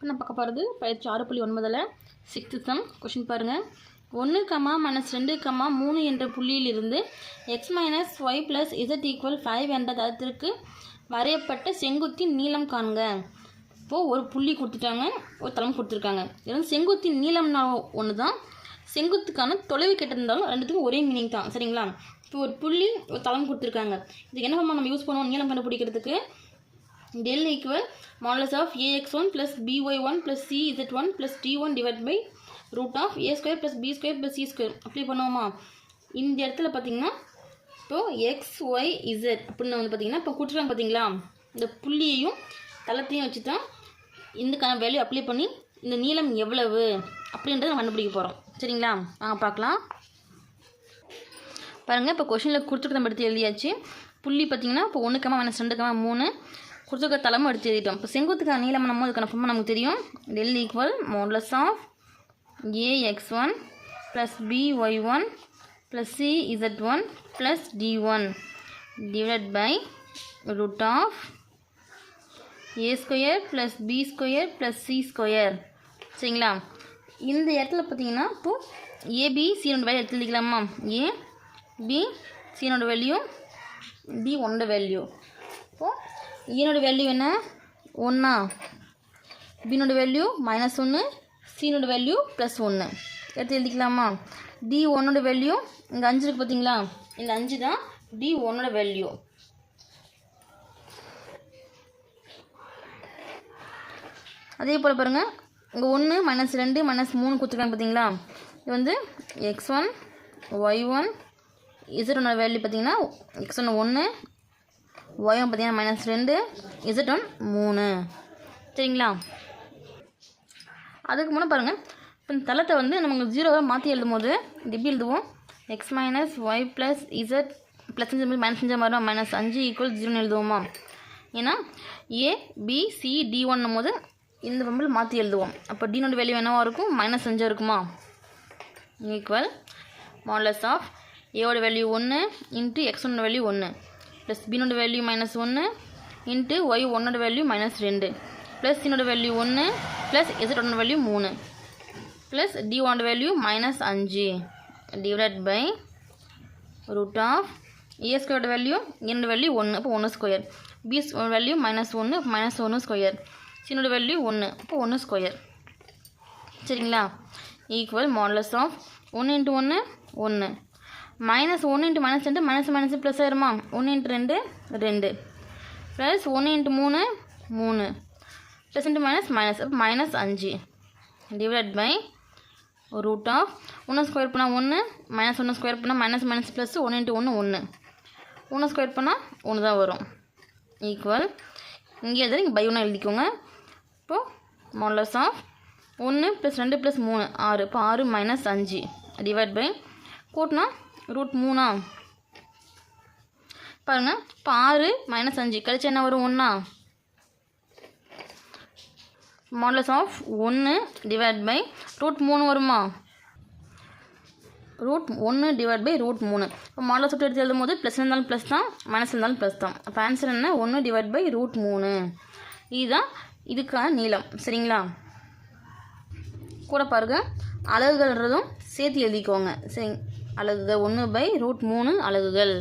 நான் பார்க்க போகிறது பயிற்சி 6.9 6th சம். கொஷின் பாருங்கள். 1, -2, 3 என்ற புள்ளியிலிருந்து x - y + z = 5 என்ற தளத்திற்கு வரையப்பட்ட செங்குத்தின் நீளம் காண்க. இப்போது ஒரு புள்ளி கொடுத்துட்டாங்க, ஒரு தளம் கொடுத்துருக்காங்க. இது வந்து செங்குத்தின் நீளம்னா ஒன்று தான், செங்குத்துக்கான தொலைவு கேட்டிருந்தாலும் ரெண்டுத்துக்கும் ஒரே மீனிங் தான். சரிங்களா? இப்போ ஒரு புள்ளி ஒரு தளம் கொடுத்துருக்காங்க. இதுக்கு என்ன நம்ம யூஸ் பண்ணுவோம் நீளம் கண்டுபிடிக்கிறதுக்கு? del equal modulus of ax1 plus by1 plus cz1 plus d1 divided by root of a square plus b square plus c square. Apply பண்ணுவோமா? இந்த இடத்துல பார்த்தீங்கன்னா இப்போது எக்ஸ் ஒய் இசட் அப்படின்னு வந்து பார்த்தீங்கன்னா இப்போ கொடுத்துருக்காங்க பார்த்தீங்களா, இந்த புள்ளியையும் தளத்தையும் வச்சு தான் இதுக்கான வேல்யூ அப்ளை பண்ணி இந்த நீளம் எவ்வளவு அப்படின்றத நம்ம கண்டுபிடிக்க போகிறோம். சரிங்களா? வாங்க பார்க்கலாம். பாருங்கள், இப்போ கொஷினில் கொடுத்துருக்க நம்ம எடுத்து எழுதியாச்சு. புள்ளி பார்த்தீங்கன்னா இப்போ 1, -2, 3 கொடுத்துருக்க தளமும் எடுத்து எழுதிட்டோம். இப்போ செங்குத்துக்கான நீளம் நம்ம அதுக்கான ஃபார்ம் நமக்கு தெரியும். del equal modulus of ax1 plus by1 plus cz1 plus d1 divided by root of a square plus b square plus c square. சரிங்களா? இந்த இடத்துல பார்த்தீங்கன்னா இப்போது ஏபி சினோட வேல்யூ எடுத்து எழுதிக்கலாமா? ஏ பி சினோட வேல்யூ, டி ஒன்னோட வேல்யூ. இப்போது ஈனோட வேல்யூ என்ன? 1, பினோட வேல்யூ -1, சீனோட வேல்யூ +1 எடுத்து எழுதிக்கலாமா? டி ஒன்னோட வேல்யூ இங்கே 5 இருக்குது பார்த்தீங்களா, இந்த 5 தான் டி ஒன்னோட வேல்யூ. அதே போல் பாருங்கள், இங்கே 1, -2, -3 கொடுத்துருக்காங்க பார்த்தீங்களா, இது வந்து x1 y1 z1 வேல்யூ பார்த்தீங்கன்னா x1 1, y1 பார்த்தீங்கன்னா -2, z1 3. சரிங்களா? அதுக்கு முன்னே பாருங்கள், இப்போ இந்த தளத்தை வந்து நமக்கு 0 மாற்றி எழுதும் போது இது எப்படி எழுதுவோம்? x - y + z ப்ளஸ் -5 வரும், -5 = 0 எழுதுவோமா? ஏன்னா ஏ பி சி D1 போது இந்த பம்பிள் மாற்றி எழுதுவோம். அப்போ டினோட வேல்யூ என்னவாக இருக்கும்? -5 இருக்குமா? ஈக்குவல் மாடுலஸ் ஆஃப் ஏவோட வேல்யூ 1 × x1 வேல்யூ 1 ப்ளஸ் பினோட வேல்யூ -1 × y ஒன்னோட வேல்யூ -2 ப்ளஸ் சினோட value 1 plus z1 value 3 plus d1 value -5 divide by root of a ஸ்கொயரோட வேல்யூ என்னோட வேல்யூ 1, அப்போ 1 ஸ்கொயர், b வேல்யூ -1, -1 ஸ்கொயர், சினோட வேல்யூ 1, அப்போ 1 ஸ்கொயர். சரிங்களா? ஈக்குவல் மாடுலஸ் ஆஃப் 1 × 1 1 -1 × -2 -+ ப்ளஸ் ஆயிருமா? 1 × 2 2 ப்ளஸ் 1 × 3 3 ப்ளஸ் இன்ட்டு மைனஸ் அப்போ -5 divide by root of 1 square பண்ணால் 1, -1 square பண்ணால் -+ ப்ளஸ் 1 × 1 1 1 ஸ்கொயர் பண்ணால் 1 தான் வரும். ஈக்குவல் இங்கே எழுதி இங்கே பை 1 எழுதிக்கோங்க. இப்போது மாடுலஸ் ஆஃப் 1 + 2 + 3 6, இப்போ 6 -5 டிவைட் பை கூட்டினா √3. பாருங்கள், இப்போ 6 -5 கழிச்சு என்ன வரும்? 1. மாடுலஸ் ஆஃப் 1 டிவைட் பை √3 வருமா? √1 டிவைட் பை √3. இப்போ மாடுலஸ் ஆஃப் எடுத்து எழுதும் போது ப்ளஸ் இருந்தாலும் ப்ளஸ் தான், மைனஸ் இருந்தாலும் ப்ளஸ் தான். அப்போ ஆன்சர் என்ன? 1 டிவைட் பை √3. இதுதான் இதுக்கான நீளம். சரிங்களா? கூட பாருங்கள், அலகுகள்ன்றதும் சேர்த்து எழுதிக்கோங்க. சரி, அலகுகள் 1/√3 அலகுகள்.